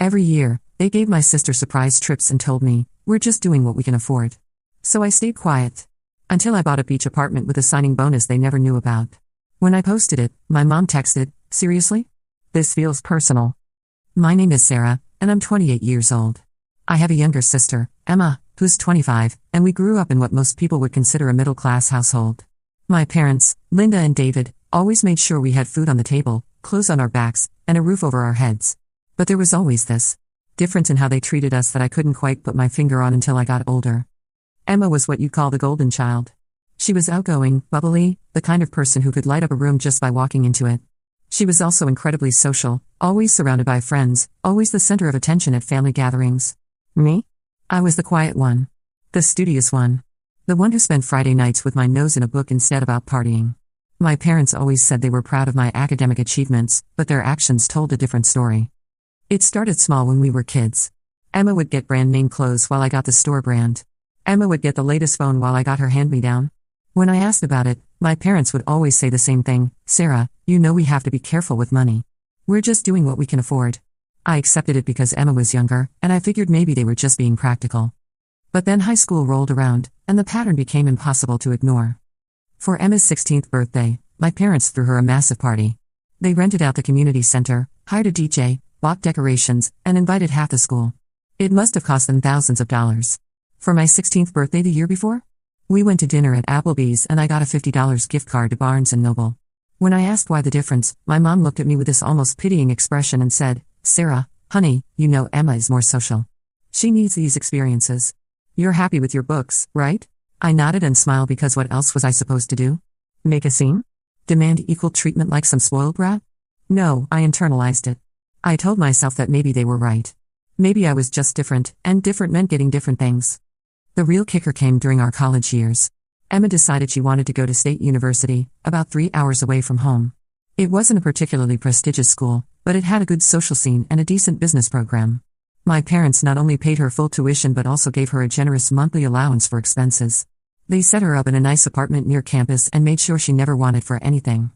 Every year, they gave my sister surprise trips and told me, we're just doing what we can afford. So I stayed quiet. Until I bought a beach apartment with a signing bonus they never knew about. When I posted it, my mom texted, seriously? This feels personal. My name is Sarah, and I'm 28 years old. I have a younger sister, Emma, who's 25, and we grew up in what most people would consider a middle-class household. My parents, Linda and David, always made sure we had food on the table, clothes on our backs, and a roof over our heads. But there was always this difference in how they treated us that I couldn't quite put my finger on until I got older. Emma was what you'd call the golden child. She was outgoing, bubbly, the kind of person who could light up a room just by walking into it. She was also incredibly social, always surrounded by friends, always the center of attention at family gatherings. Me? I was the quiet one. The studious one. The one who spent Friday nights with my nose in a book instead of out partying. My parents always said they were proud of my academic achievements, but their actions told a different story. It started small when we were kids. Emma would get brand name clothes while I got the store brand. Emma would get the latest phone while I got her hand-me-down. When I asked about it, my parents would always say the same thing, Sarah, you know we have to be careful with money. We're just doing what we can afford. I accepted it because Emma was younger, and I figured maybe they were just being practical. But then high school rolled around, and the pattern became impossible to ignore. For Emma's 16th birthday, my parents threw her a massive party. They rented out the community center, hired a DJ, bought decorations, and invited half the school. It must have cost them thousands of dollars. For my 16th birthday the year before? We went to dinner at Applebee's and I got a $50 gift card to Barnes & Noble. When I asked why the difference, my mom looked at me with this almost pitying expression and said, Sarah, honey, you know Emma is more social. She needs these experiences. You're happy with your books, right? I nodded and smiled because what else was I supposed to do? Make a scene? Demand equal treatment like some spoiled brat? No, I internalized it. I told myself that maybe they were right. Maybe I was just different, and different meant getting different things. The real kicker came during our college years. Emma decided she wanted to go to State University, about 3 hours away from home. It wasn't a particularly prestigious school, but it had a good social scene and a decent business program. My parents not only paid her full tuition but also gave her a generous monthly allowance for expenses. They set her up in a nice apartment near campus and made sure she never wanted for anything.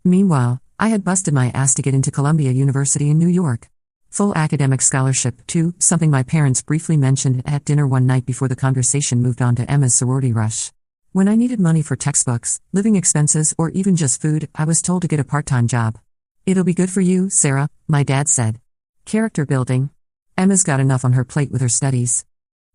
Meanwhile, I had busted my ass to get into Columbia University in New York. Full academic scholarship, too, something my parents briefly mentioned at dinner one night before the conversation moved on to Emma's sorority rush. When I needed money for textbooks, living expenses, or even just food, I was told to get a part-time job. It'll be good for you, Sarah, my dad said. Character building. Emma's got enough on her plate with her studies.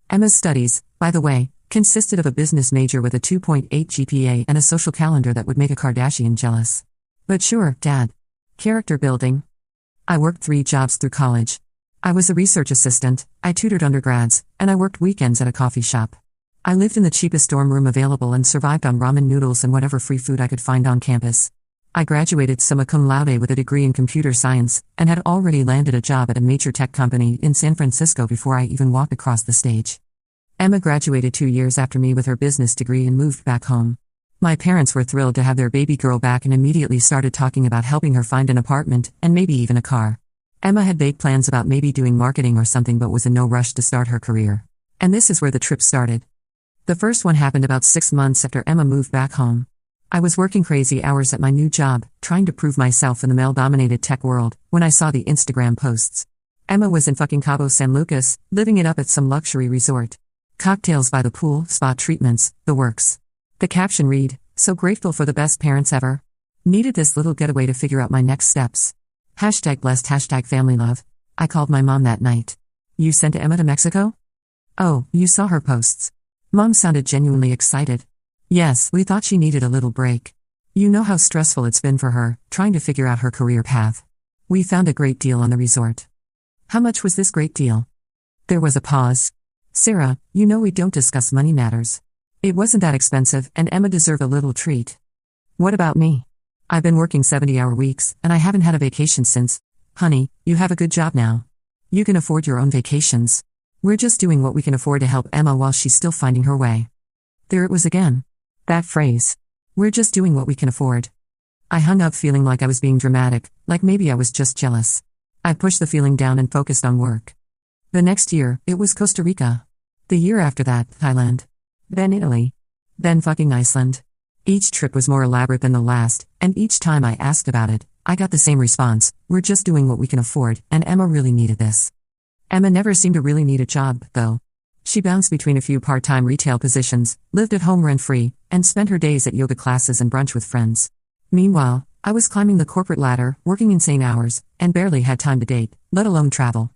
Emma's studies, by the way, consisted of a business major with a 2.8 GPA and a social calendar that would make a Kardashian jealous. But sure, Dad. Character building. I worked 3 jobs through college. I was a research assistant, I tutored undergrads, and I worked weekends at a coffee shop. I lived in the cheapest dorm room available and survived on ramen noodles and whatever free food I could find on campus. I graduated summa cum laude with a degree in computer science, and had already landed a job at a major tech company in San Francisco before I even walked across the stage. Emma graduated 2 years after me with her business degree and moved back home. My parents were thrilled to have their baby girl back and immediately started talking about helping her find an apartment, and maybe even a car. Emma had vague plans about maybe doing marketing or something but was in no rush to start her career. And this is where the trip started. The first one happened about 6 months after Emma moved back home. I was working crazy hours at my new job, trying to prove myself in the male-dominated tech world, when I saw the Instagram posts. Emma was in fucking Cabo San Lucas, living it up at some luxury resort. Cocktails by the pool, spa treatments, the works. The caption read, so grateful for the best parents ever. Needed this little getaway to figure out my next steps. #blessed #family love. I called my mom that night. You sent Emma to Mexico? Oh, you saw her posts. Mom sounded genuinely excited. Yes, we thought she needed a little break. You know how stressful it's been for her, trying to figure out her career path. We found a great deal on the resort. How much was this great deal? There was a pause. Sarah, you know we don't discuss money matters. It wasn't that expensive, and Emma deserved a little treat. What about me? I've been working 70-hour weeks, and I haven't had a vacation since. Honey, you have a good job now. You can afford your own vacations. We're just doing what we can afford to help Emma while she's still finding her way. There it was again. That phrase. We're just doing what we can afford. I hung up feeling like I was being dramatic, like maybe I was just jealous. I pushed the feeling down and focused on work. The next year, it was Costa Rica. The year after that, Thailand. Then Italy. Then fucking Iceland. Each trip was more elaborate than the last, and each time I asked about it, I got the same response, we're just doing what we can afford, and Emma really needed this. Emma never seemed to really need a job, though. She bounced between a few part-time retail positions, lived at home rent-free, and spent her days at yoga classes and brunch with friends. Meanwhile, I was climbing the corporate ladder, working insane hours, and barely had time to date, let alone travel.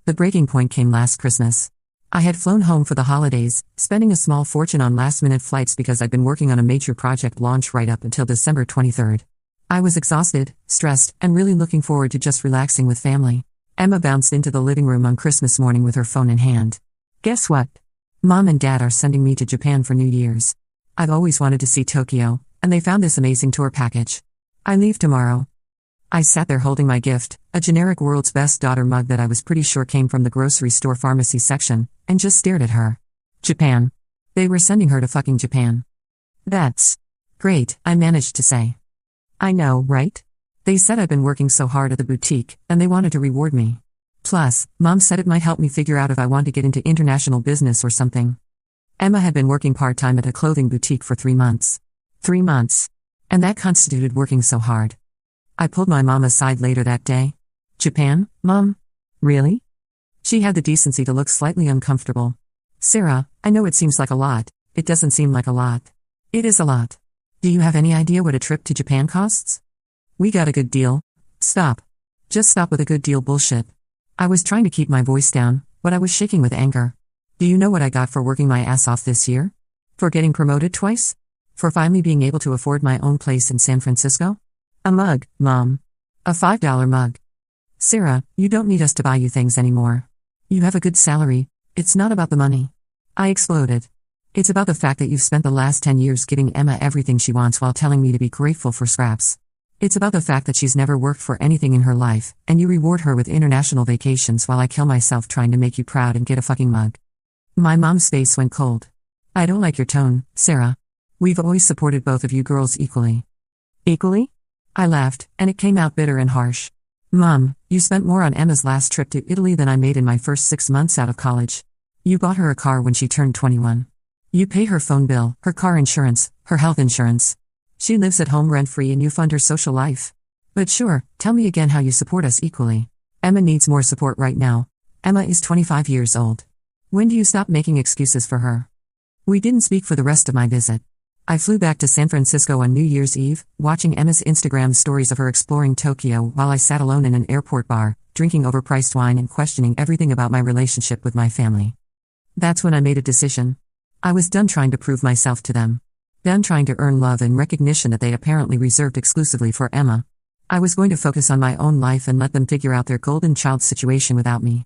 The breaking point came last Christmas. I had flown home for the holidays, spending a small fortune on last-minute flights because I'd been working on a major project launch right up until December 23rd. I was exhausted, stressed, and really looking forward to just relaxing with family. Emma bounced into the living room on Christmas morning with her phone in hand. Guess what? Mom and Dad are sending me to Japan for New Year's. I've always wanted to see Tokyo, and they found this amazing tour package. I leave tomorrow. I sat there holding my gift, a generic World's Best Daughter mug that I was pretty sure came from the grocery store pharmacy section, and just stared at her. Japan. They were sending her to fucking Japan. That's great, I managed to say. I know, right? They said I'd been working so hard at the boutique, and they wanted to reward me. Plus, Mom said it might help me figure out if I want to get into international business or something. Emma had been working part-time at a clothing boutique for 3 months. 3 months. And that constituted working so hard. I pulled my mom aside later that day. Japan, Mom? Really? She had the decency to look slightly uncomfortable. Sarah, I know it seems like a lot. It doesn't seem like a lot. It is a lot. Do you have any idea what a trip to Japan costs? We got a good deal. Stop. Just stop with a good deal bullshit. I was trying to keep my voice down, but I was shaking with anger. Do you know what I got for working my ass off this year? For getting promoted twice? For finally being able to afford my own place in San Francisco? A mug, Mom. A $5 mug. Sarah, you don't need us to buy you things anymore. You have a good salary. It's not about the money. I exploded. It's about the fact that you've spent the last 10 years giving Emma everything she wants while telling me to be grateful for scraps. It's about the fact that she's never worked for anything in her life, and you reward her with international vacations while I kill myself trying to make you proud and get a fucking mug. My mom's face went cold. I don't like your tone, Sarah. We've always supported both of you girls equally. Equally? I laughed, and it came out bitter and harsh. Mom, you spent more on Emma's last trip to Italy than I made in my first 6 months out of college. You bought her a car when she turned 21. You pay her phone bill, her car insurance, her health insurance. She lives at home rent-free and you fund her social life. But sure, tell me again how you support us equally. Emma needs more support right now. Emma is 25 years old. When do you stop making excuses for her? We didn't speak for the rest of my visit. I flew back to San Francisco on New Year's Eve, watching Emma's Instagram stories of her exploring Tokyo while I sat alone in an airport bar, drinking overpriced wine and questioning everything about my relationship with my family. That's when I made a decision. I was done trying to prove myself to them. Done trying to earn love and recognition that they apparently reserved exclusively for Emma. I was going to focus on my own life and let them figure out their golden child situation without me.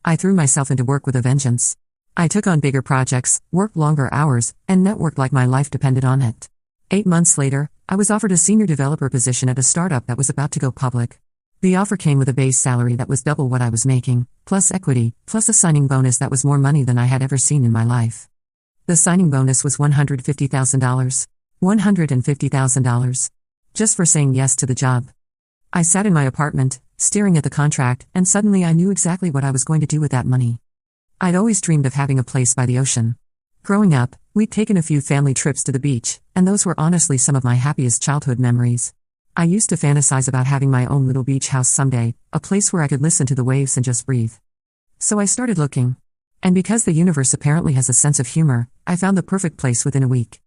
I threw myself into work with a vengeance. I took on bigger projects, worked longer hours, and networked like my life depended on it. 8 months later, I was offered a senior developer position at a startup that was about to go public. The offer came with a base salary that was double what I was making, plus equity, plus a signing bonus that was more money than I had ever seen in my life. The signing bonus was $150,000. $150,000. Just for saying yes to the job. I sat in my apartment, staring at the contract, and suddenly I knew exactly what I was going to do with that money. I'd always dreamed of having a place by the ocean. Growing up, we'd taken a few family trips to the beach, and those were honestly some of my happiest childhood memories. I used to fantasize about having my own little beach house someday, a place where I could listen to the waves and just breathe. So I started looking. And because the universe apparently has a sense of humor, I found the perfect place within a week.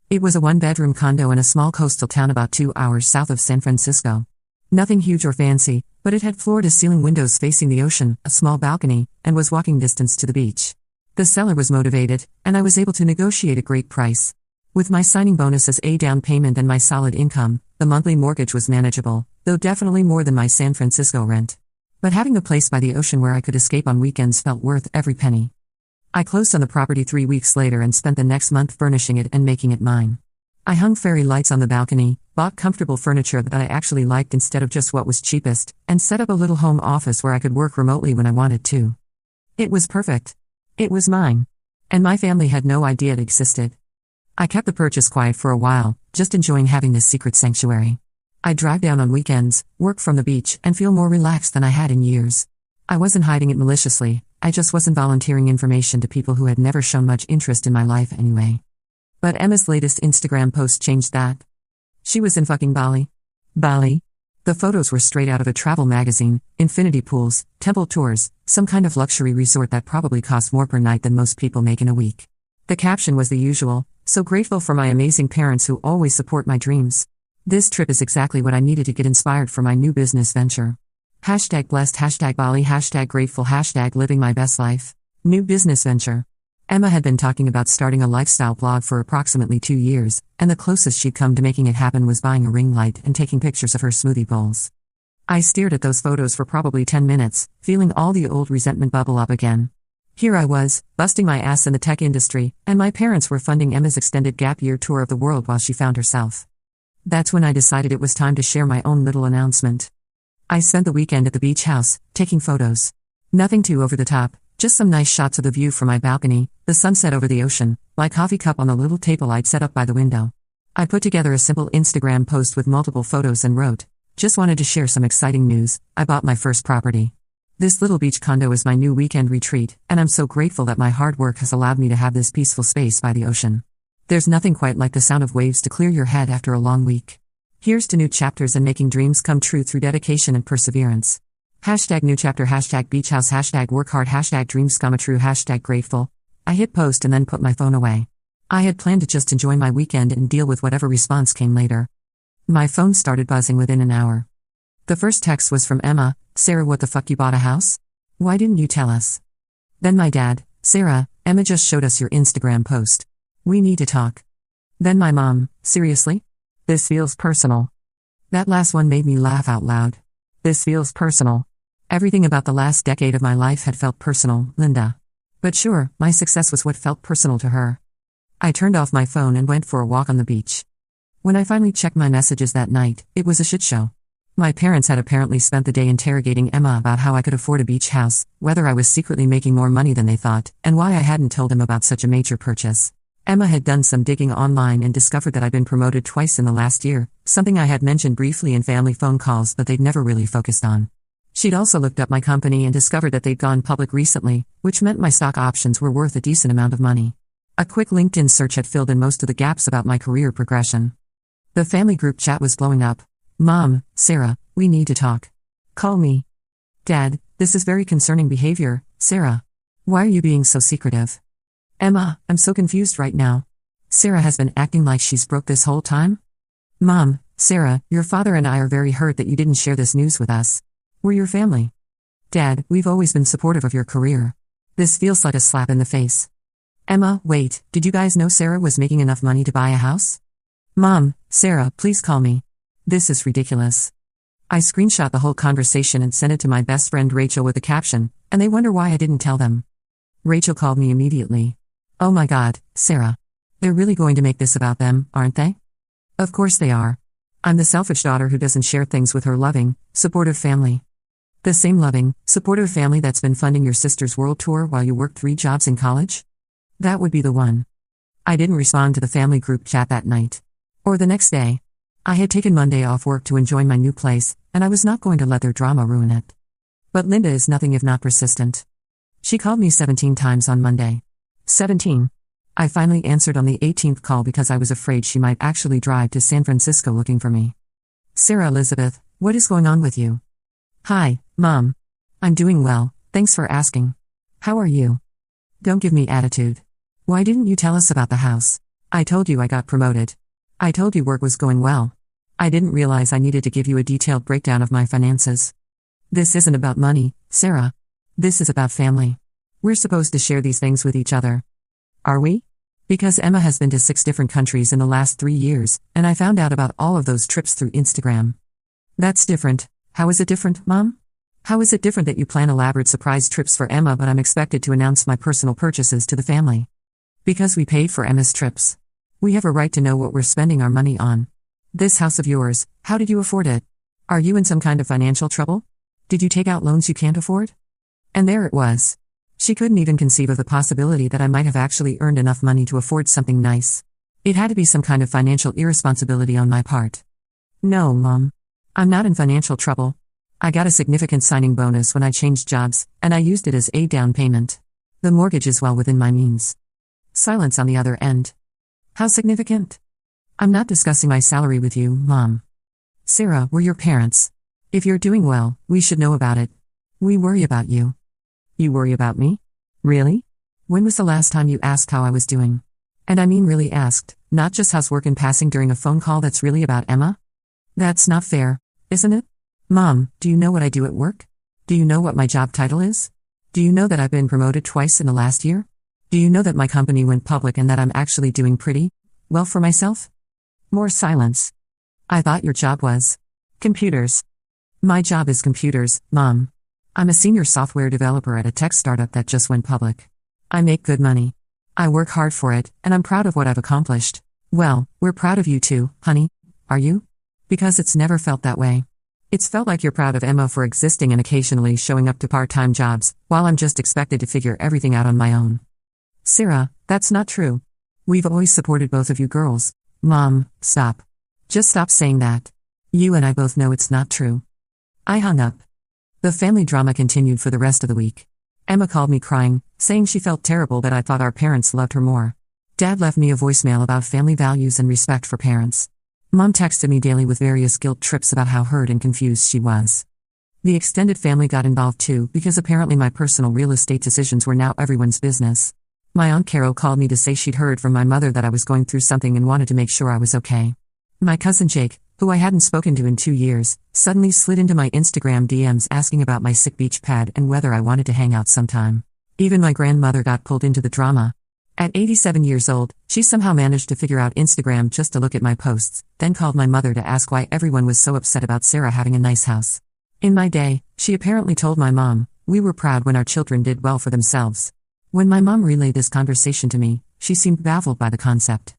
It was a 1-bedroom condo in a small coastal town about 2 hours south of San Francisco. Nothing huge or fancy, but it had floor-to-ceiling windows facing the ocean, a small balcony, and was walking distance to the beach. The seller was motivated, and I was able to negotiate a great price. With my signing bonus as a down payment and my solid income, the monthly mortgage was manageable, though definitely more than my San Francisco rent. But having a place by the ocean where I could escape on weekends felt worth every penny. I closed on the property 3 weeks later and spent the next month furnishing it and making it mine. I hung fairy lights on the balcony, bought comfortable furniture that I actually liked instead of just what was cheapest, and set up a little home office where I could work remotely when I wanted to. It was perfect. It was mine. And my family had no idea it existed. I kept the purchase quiet for a while, just enjoying having this secret sanctuary. I'd drive down on weekends, work from the beach, and feel more relaxed than I had in years. I wasn't hiding it maliciously, I just wasn't volunteering information to people who had never shown much interest in my life anyway. But Emma's latest Instagram post changed that. She was in fucking Bali. Bali? The photos were straight out of a travel magazine: infinity pools, temple tours, some kind of luxury resort that probably costs more per night than most people make in a week. The caption was the usual: so grateful for my amazing parents who always support my dreams. This trip is exactly what I needed to get inspired for my new business venture. #blessed, #Bali, #grateful, #living my best life. New business venture. Emma had been talking about starting a lifestyle blog for approximately 2 years, and the closest she'd come to making it happen was buying a ring light and taking pictures of her smoothie bowls. I stared at those photos for probably 10 minutes, feeling all the old resentment bubble up again. Here I was, busting my ass in the tech industry, and my parents were funding Emma's extended gap year tour of the world while she found herself. That's when I decided it was time to share my own little announcement. I spent the weekend at the beach house, taking photos. Nothing too over the top, just some nice shots of the view from my balcony, the sunset over the ocean, my coffee cup on the little table I'd set up by the window. I put together a simple Instagram post with multiple photos and wrote, "Just wanted to share some exciting news, I bought my first property. This little beach condo is my new weekend retreat, and I'm so grateful that my hard work has allowed me to have this peaceful space by the ocean. There's nothing quite like the sound of waves to clear your head after a long week. Here's to new chapters and making dreams come true through dedication and perseverance. #new chapter, #beach house, #work hard, #dreams come true, #grateful." I hit post and then put my phone away. I had planned to just enjoy my weekend and deal with whatever response came later. My phone started buzzing within an hour. The first text was from Emma: "Sarah, what the fuck, you bought a house? Why didn't you tell us?" Then my dad: "Sarah, Emma just showed us your Instagram post. We need to talk." Then my mom: "Seriously? This feels personal." That last one made me laugh out loud. This feels personal. Everything about the last decade of my life had felt personal, Linda. But sure, my success was what felt personal to her. I turned off my phone and went for a walk on the beach. When I finally checked my messages that night, it was a shit show. My parents had apparently spent the day interrogating Emma about how I could afford a beach house, whether I was secretly making more money than they thought, and why I hadn't told them about such a major purchase. Emma had done some digging online and discovered that I'd been promoted twice in the last year, something I had mentioned briefly in family phone calls but they'd never really focused on. She'd also looked up my company and discovered that they'd gone public recently, which meant my stock options were worth a decent amount of money. A quick LinkedIn search had filled in most of the gaps about my career progression. The family group chat was blowing up. "Mom, Sarah, we need to talk. Call me." "Dad, this is very concerning behavior, Sarah. Why are you being so secretive?" "Emma, I'm so confused right now. Sarah has been acting like she's broke this whole time?" "Mom, Sarah, your father and I are very hurt that you didn't share this news with us. We're your family." "Dad, we've always been supportive of your career. This feels like a slap in the face." "Emma, wait, did you guys know Sarah was making enough money to buy a house?" "Mom, Sarah, please call me. This is ridiculous." I screenshot the whole conversation and sent it to my best friend Rachel with the caption, "And they wonder why I didn't tell them." Rachel called me immediately. "Oh my God, Sarah. They're really going to make this about them, aren't they?" "Of course they are. I'm the selfish daughter who doesn't share things with her loving, supportive family. The same loving, supportive family that's been funding your sister's world tour while you worked 3 jobs in college? That would be the one." I didn't respond to the family group chat that night. Or the next day. I had taken Monday off work to enjoy my new place, and I was not going to let their drama ruin it. But Linda is nothing if not persistent. She called me 17 times on Monday. 17. I finally answered on the 18th call because I was afraid she might actually drive to San Francisco looking for me. "Sarah Elizabeth, what is going on with you?" "Hi, Mom. I'm doing well, thanks for asking. How are you?" "Don't give me attitude. Why didn't you tell us about the house? I told you I got promoted. I told you work was going well. I didn't realize I needed to give you a detailed breakdown of my finances. This isn't about money, Sarah. This is about family. We're supposed to share these things with each other." "Are we?" Because Emma has been to 6 different countries in the last 3 years, and I found out about all of those trips through Instagram. "That's different. How is it different, Mom? How is it different that you plan elaborate surprise trips for Emma but I'm expected to announce my personal purchases to the family?" "Because we paid for Emma's trips. We have a right to know what we're spending our money on. This house of yours, how did you afford it? Are you in some kind of financial trouble? Did you take out loans you can't afford?" And there it was. She couldn't even conceive of the possibility that I might have actually earned enough money to afford something nice. It had to be some kind of financial irresponsibility on my part. "No, Mom. I'm not in financial trouble. I got a significant signing bonus when I changed jobs, and I used it as a down payment. The mortgage is well within my means." Silence on the other end. "How significant?" "I'm not discussing my salary with you, Mom." Sarah, we're your parents. If you're doing well, we should know about it. We worry about you. You worry about me? Really? When was the last time you asked how I was doing? And I mean really asked, not just housework in passing during a phone call that's really about Emma? That's not fair, isn't it? Mom, do you know what I do at work? Do you know what my job title is? Do you know that I've been promoted twice in the last year? Do you know that my company went public and that I'm actually doing pretty well for myself? More silence. I thought your job was computers. My job is computers, Mom. I'm a senior software developer at a tech startup that just went public. I make good money. I work hard for it, and I'm proud of what I've accomplished. Well, we're proud of you too, honey. Are you? Because it's never felt that way. It's felt like you're proud of Emma for existing and occasionally showing up to part-time jobs, while I'm just expected to figure everything out on my own. Sarah, that's not true. We've always supported both of you girls. Mom, stop. Just stop saying that. You and I both know it's not true. I hung up. The family drama continued for the rest of the week. Emma called me crying, saying she felt terrible that I thought our parents loved her more. Dad left me a voicemail about family values and respect for parents. Mom texted me daily with various guilt trips about how hurt and confused she was. The extended family got involved too, because apparently my personal real estate decisions were now everyone's business. My Aunt Carol called me to say she'd heard from my mother that I was going through something and wanted to make sure I was okay. My cousin Jake, who I hadn't spoken to in 2 years, suddenly slid into my Instagram DMs asking about my sick beach pad and whether I wanted to hang out sometime. Even my grandmother got pulled into the drama. At 87 years old, she somehow managed to figure out Instagram just to look at my posts, then called my mother to ask why everyone was so upset about Sarah having a nice house. In my day, she apparently told my mom, we were proud when our children did well for themselves. When my mom relayed this conversation to me, she seemed baffled by the concept.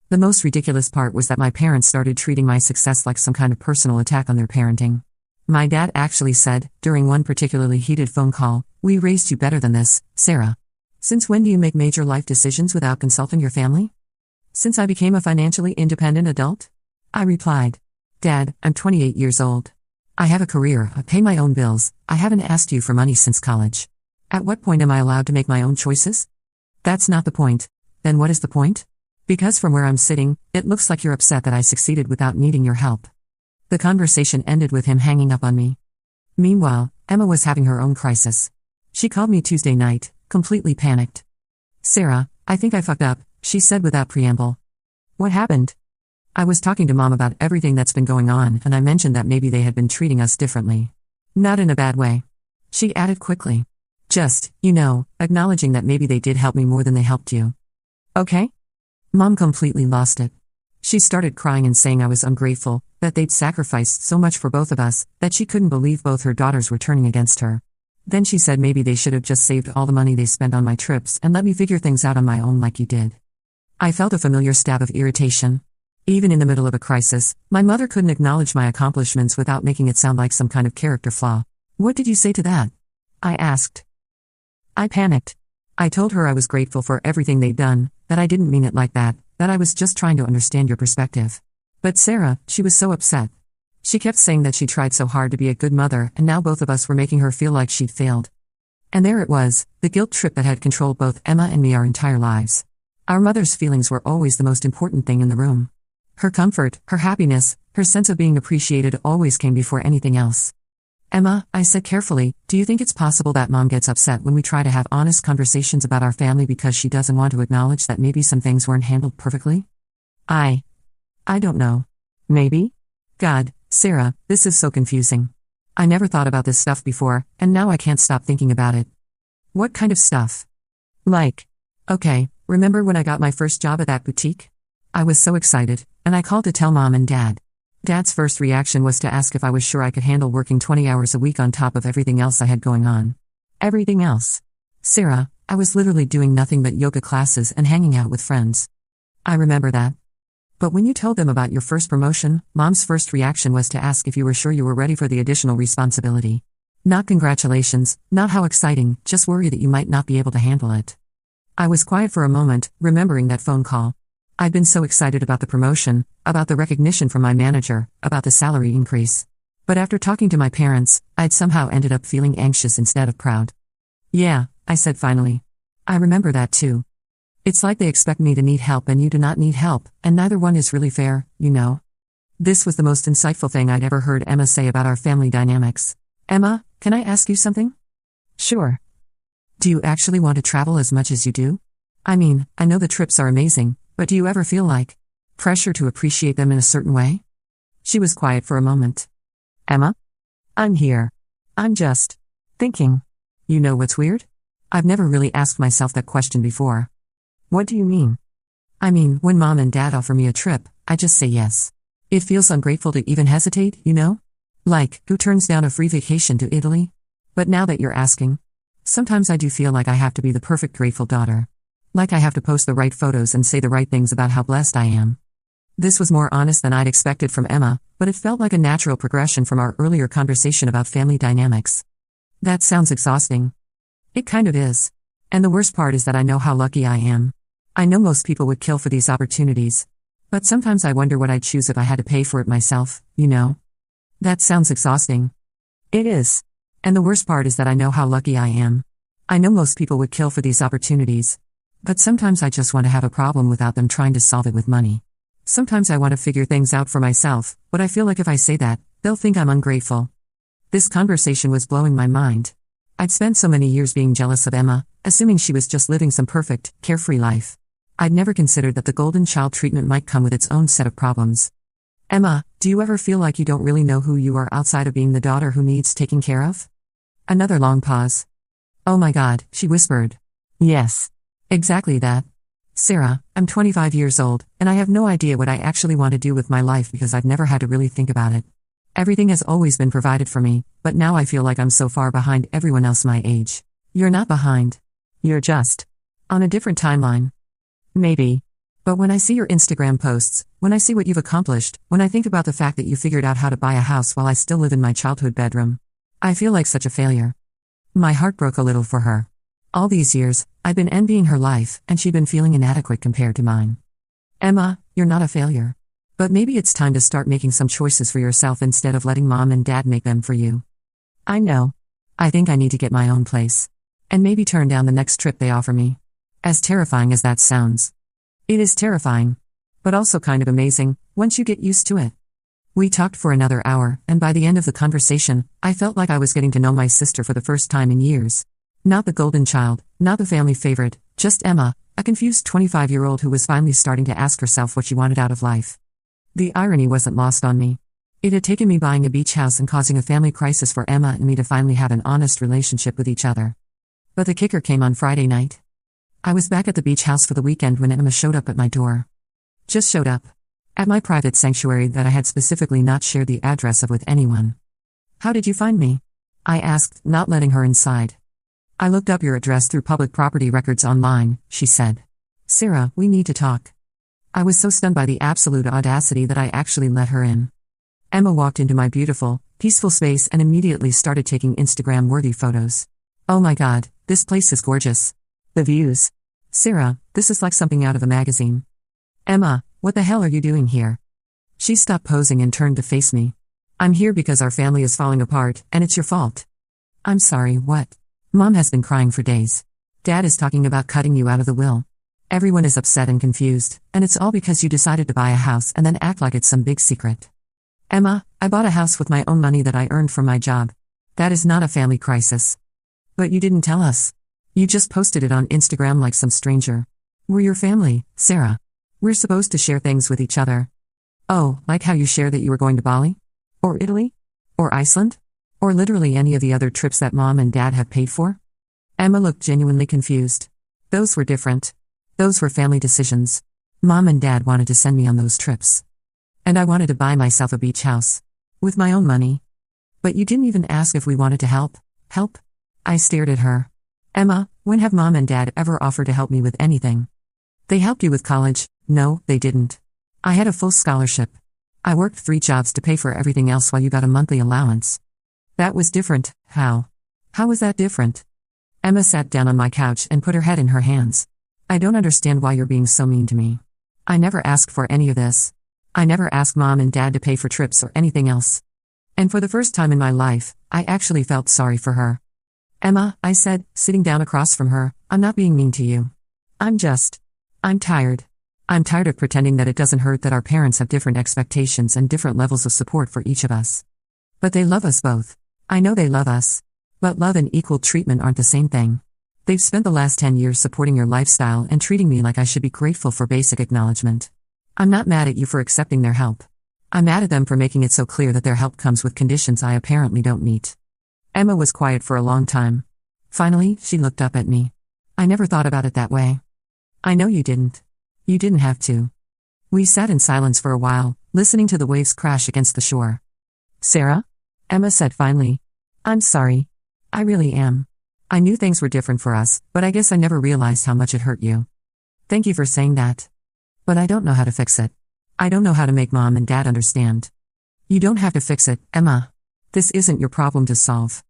The most ridiculous part was that my parents started treating my success like some kind of personal attack on their parenting. My dad actually said, during one particularly heated phone call, we raised you better than this, Sarah. Since when do you make major life decisions without consulting your family? Since I became a financially independent adult? I replied. Dad, I'm 28 years old. I have a career, I pay my own bills, I haven't asked you for money since college. At what point am I allowed to make my own choices? That's not the point. Then what is the point? Because from where I'm sitting, it looks like you're upset that I succeeded without needing your help. The conversation ended with him hanging up on me. Meanwhile, Emma was having her own crisis. She called me Tuesday night, completely panicked. Sarah, I think I fucked up, she said without preamble. What happened? I was talking to Mom about everything that's been going on, and I mentioned that maybe they had been treating us differently. Not in a bad way. She added quickly. Just, acknowledging that maybe they did help me more than they helped you. Okay? Mom completely lost it. She started crying and saying I was ungrateful, that they'd sacrificed so much for both of us, that she couldn't believe both her daughters were turning against her. Then she said maybe they should have just saved all the money they spent on my trips and let me figure things out on my own like you did. I felt a familiar stab of irritation. Even in the middle of a crisis, my mother couldn't acknowledge my accomplishments without making it sound like some kind of character flaw. What did you say to that? I asked. I panicked. I told her I was grateful for everything they'd done, that I didn't mean it like that I was just trying to understand your perspective. But Sarah, she was so upset. She kept saying that she tried so hard to be a good mother and now both of us were making her feel like she'd failed. And there it was, the guilt trip that had controlled both Emma and me our entire lives. Our mother's feelings were always the most important thing in the room. Her comfort, her happiness, her sense of being appreciated always came before anything else. Emma, I said carefully, do you think it's possible that Mom gets upset when we try to have honest conversations about our family because she doesn't want to acknowledge that maybe some things weren't handled perfectly? I don't know. Maybe? God, Sarah, this is so confusing. I never thought about this stuff before, and now I can't stop thinking about it. What kind of stuff? Like, okay, remember when I got my first job at that boutique? I was so excited, and I called to tell Mom and Dad. Dad's first reaction was to ask if I was sure I could handle working 20 hours a week on top of everything else I had going on. Everything else. Sarah, I was literally doing nothing but yoga classes and hanging out with friends. I remember that. But when you told them about your first promotion, Mom's first reaction was to ask if you were sure you were ready for the additional responsibility. Not congratulations, not how exciting, just worry that you might not be able to handle it. I was quiet for a moment, remembering that phone call. I'd been so excited about the promotion, about the recognition from my manager, about the salary increase. But after talking to my parents, I'd somehow ended up feeling anxious instead of proud. Yeah, I said finally. I remember that too. It's like they expect me to need help and you do not need help, and neither one is really fair, This was the most insightful thing I'd ever heard Emma say about our family dynamics. Emma, can I ask you something? Sure. Do you actually want to travel as much as you do? I mean, I know the trips are amazing, but do you ever feel like pressure to appreciate them in a certain way? She was quiet for a moment. Emma? I'm here. I'm just thinking. You know what's weird? I've never really asked myself that question before. What do you mean? I mean, when mom and dad offer me a trip, I just say yes. It feels ungrateful to even hesitate, you know? Like, who turns down a free vacation to Italy? But now that you're asking, sometimes I do feel like I have to be the perfect grateful daughter. Like I have to post the right photos and say the right things about how blessed I am. This was more honest than I'd expected from Emma, but it felt like a natural progression from our earlier conversation about family dynamics. That sounds exhausting. It kind of is. And the worst part is that I know how lucky I am. I know most people would kill for these opportunities. But sometimes I wonder what I'd choose if I had to pay for it myself, you know? That sounds exhausting. It is. And the worst part is that I know how lucky I am. I know most people would kill for these opportunities. But sometimes I just want to have a problem without them trying to solve it with money. Sometimes I want to figure things out for myself, but I feel like if I say that, they'll think I'm ungrateful. This conversation was blowing my mind. I'd spent so many years being jealous of Emma, assuming she was just living some perfect, carefree life. I'd never considered that the golden child treatment might come with its own set of problems. Emma, do you ever feel like you don't really know who you are outside of being the daughter who needs taking care of? Another long pause. Oh my God, she whispered. Yes. Exactly that. Sarah, I'm 25 years old, and I have no idea what I actually want to do with my life because I've never had to really think about it. Everything has always been provided for me, but now I feel like I'm so far behind everyone else my age. You're not behind. You're just on a different timeline. Maybe. But when I see your Instagram posts, when I see what you've accomplished, when I think about the fact that you figured out how to buy a house while I still live in my childhood bedroom, I feel like such a failure. My heart broke a little for her. All these years, I'd been envying her life, and she'd been feeling inadequate compared to mine. Emma, you're not a failure. But maybe it's time to start making some choices for yourself instead of letting mom and dad make them for you. I know. I think I need to get my own place. And maybe turn down the next trip they offer me. As terrifying as that sounds. It is terrifying. But also kind of amazing, once you get used to it. We talked for another hour, and by the end of the conversation, I felt like I was getting to know my sister for the first time in years. Not the golden child, not the family favorite, just Emma, a confused 25-year-old who was finally starting to ask herself what she wanted out of life. The irony wasn't lost on me. It had taken me buying a beach house and causing a family crisis for Emma and me to finally have an honest relationship with each other. But the kicker came on Friday night. I was back at the beach house for the weekend when Emma showed up at my door. Just showed up. At my private sanctuary that I had specifically not shared the address of with anyone. How did you find me? I asked, not letting her inside. I looked up your address through public property records online, she said. Sarah, we need to talk. I was so stunned by the absolute audacity that I actually let her in. Emma walked into my beautiful, peaceful space and immediately started taking Instagram-worthy photos. Oh my God, this place is gorgeous. The views. Sarah, this is like something out of a magazine. Emma, what the hell are you doing here? She stopped posing and turned to face me. I'm here because our family is falling apart, and it's your fault. I'm sorry, what? Mom has been crying for days. Dad is talking about cutting you out of the will. Everyone is upset and confused, and it's all because you decided to buy a house and then act like it's some big secret. Emma, I bought a house with my own money that I earned from my job. That is not a family crisis. But you didn't tell us. You just posted it on Instagram like some stranger. We're your family, Sarah. We're supposed to share things with each other. Oh, like how you share that you were going to Bali? Or Italy? Or Iceland? Or literally any of the other trips that mom and dad have paid for? Emma looked genuinely confused. Those were different. Those were family decisions. Mom and dad wanted to send me on those trips. And I wanted to buy myself a beach house. With my own money. But you didn't even ask if we wanted to help. Help? I stared at her. Emma, when have mom and dad ever offered to help me with anything? They helped you with college? No, they didn't. I had a full scholarship. I worked 3 jobs to pay for everything else while you got a monthly allowance. That was different. How? How was that different? Emma sat down on my couch and put her head in her hands. I don't understand why you're being so mean to me. I never asked for any of this. I never asked mom and dad to pay for trips or anything else. And for the first time in my life, I actually felt sorry for her. Emma, I said, sitting down across from her, I'm not being mean to you. I'm tired. I'm tired of pretending that it doesn't hurt that our parents have different expectations and different levels of support for each of us. But they love us both. I know they love us. But love and equal treatment aren't the same thing. They've spent the last 10 years supporting your lifestyle and treating me like I should be grateful for basic acknowledgement. I'm not mad at you for accepting their help. I'm mad at them for making it so clear that their help comes with conditions I apparently don't meet. Emma was quiet for a long time. Finally, she looked up at me. I never thought about it that way. I know you didn't. You didn't have to. We sat in silence for a while, listening to the waves crash against the shore. Sarah? Emma said finally. I'm sorry. I really am. I knew things were different for us, but I guess I never realized how much it hurt you. Thank you for saying that. But I don't know how to fix it. I don't know how to make Mom and Dad understand. You don't have to fix it, Emma. This isn't your problem to solve.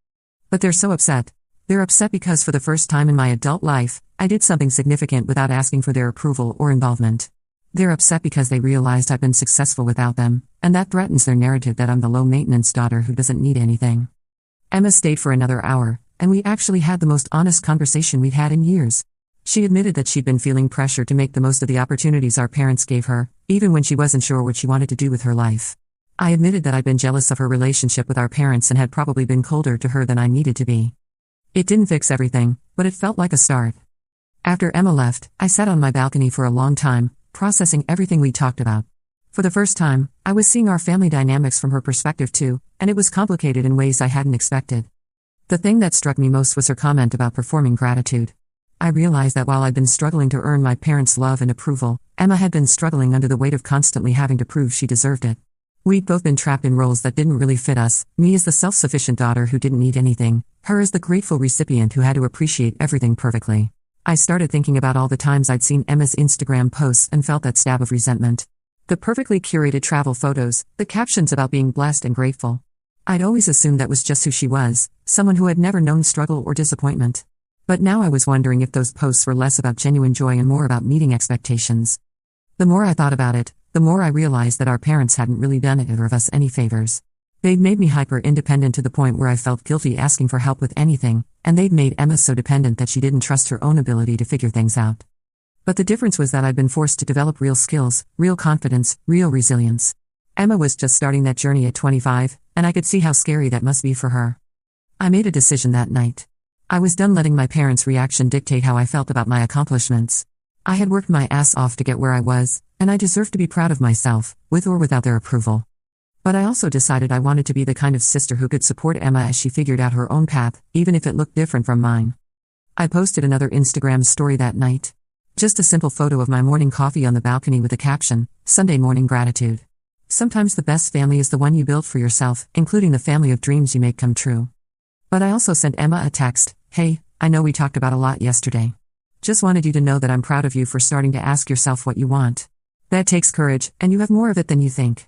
But they're so upset. They're upset because for the first time in my adult life, I did something significant without asking for their approval or involvement. They're upset because they realized I've been successful without them, and that threatens their narrative that I'm the low-maintenance daughter who doesn't need anything. Emma stayed for another hour, and we actually had the most honest conversation we'd had in years. She admitted that she'd been feeling pressure to make the most of the opportunities our parents gave her, even when she wasn't sure what she wanted to do with her life. I admitted that I'd been jealous of her relationship with our parents and had probably been colder to her than I needed to be. It didn't fix everything, but it felt like a start. After Emma left, I sat on my balcony for a long time, processing everything we talked about. For the first time, I was seeing our family dynamics from her perspective too, and it was complicated in ways I hadn't expected. The thing that struck me most was her comment about performing gratitude. I realized that while I'd been struggling to earn my parents' love and approval, Emma had been struggling under the weight of constantly having to prove she deserved it. We'd both been trapped in roles that didn't really fit us, me as the self-sufficient daughter who didn't need anything, her as the grateful recipient who had to appreciate everything perfectly. I started thinking about all the times I'd seen Emma's Instagram posts and felt that stab of resentment. The perfectly curated travel photos, the captions about being blessed and grateful. I'd always assumed that was just who she was, someone who had never known struggle or disappointment. But now I was wondering if those posts were less about genuine joy and more about meeting expectations. The more I thought about it, the more I realized that our parents hadn't really done either of us any favors. They'd made me hyper-independent to the point where I felt guilty asking for help with anything, and they'd made Emma so dependent that she didn't trust her own ability to figure things out. But the difference was that I'd been forced to develop real skills, real confidence, real resilience. Emma was just starting that journey at 25, and I could see how scary that must be for her. I made a decision that night. I was done letting my parents' reaction dictate how I felt about my accomplishments. I had worked my ass off to get where I was, and I deserved to be proud of myself, with or without their approval. But I also decided I wanted to be the kind of sister who could support Emma as she figured out her own path, even if it looked different from mine. I posted another Instagram story that night. Just a simple photo of my morning coffee on the balcony with the caption, Sunday morning gratitude. Sometimes the best family is the one you build for yourself, including the family of dreams you make come true. But I also sent Emma a text, hey, I know we talked about a lot yesterday. Just wanted you to know that I'm proud of you for starting to ask yourself what you want. That takes courage, and you have more of it than you think.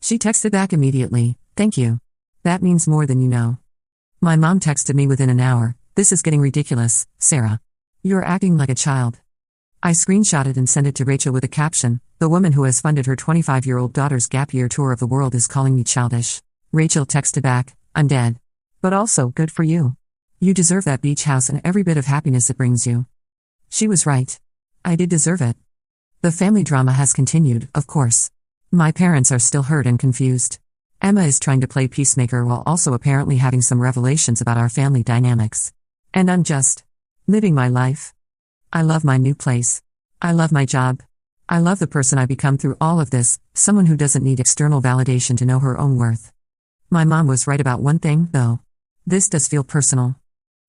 She texted back immediately, thank you. That means more than you know. My mom texted me within an hour, this is getting ridiculous, Sarah. You're acting like a child. I screenshotted and sent it to Rachel with a caption, the woman who has funded her 25-year-old daughter's gap year tour of the world is calling me childish. Rachel texted back, I'm dead. But also, good for you. You deserve that beach house and every bit of happiness it brings you. She was right. I did deserve it. The family drama has continued, of course. My parents are still hurt and confused. Emma is trying to play peacemaker while also apparently having some revelations about our family dynamics. And I'm just living my life. I love my new place. I love my job. I love the person I've become through all of this, someone who doesn't need external validation to know her own worth. My mom was right about one thing, though. This does feel personal.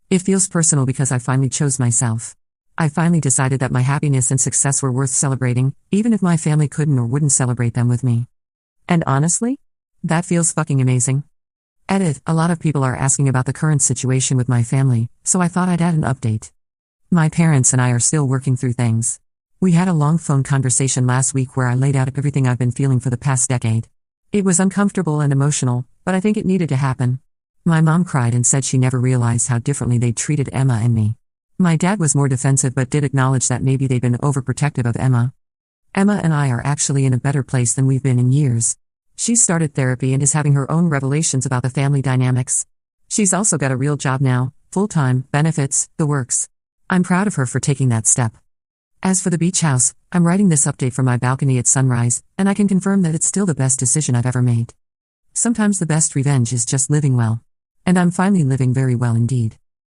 It feels personal because I finally chose myself. I finally decided that my happiness and success were worth celebrating, even if my family couldn't or wouldn't celebrate them with me. And honestly, that feels fucking amazing. Edit, a lot of people are asking about the current situation with my family, so I thought I'd add an update. My parents and I are still working through things. We had a long phone conversation last week where I laid out everything I've been feeling for the past decade. It was uncomfortable and emotional, but I think it needed to happen. My mom cried and said she never realized how differently they'd treated Emma and me. My dad was more defensive but did acknowledge that maybe they'd been overprotective of Emma. Emma and I are actually in a better place than we've been in years. She's started therapy and is having her own revelations about the family dynamics. She's also got a real job now, full-time, benefits, the works. I'm proud of her for taking that step. As for the beach house, I'm writing this update from my balcony at sunrise, and I can confirm that it's still the best decision I've ever made. Sometimes the best revenge is just living well. And I'm finally living very well indeed.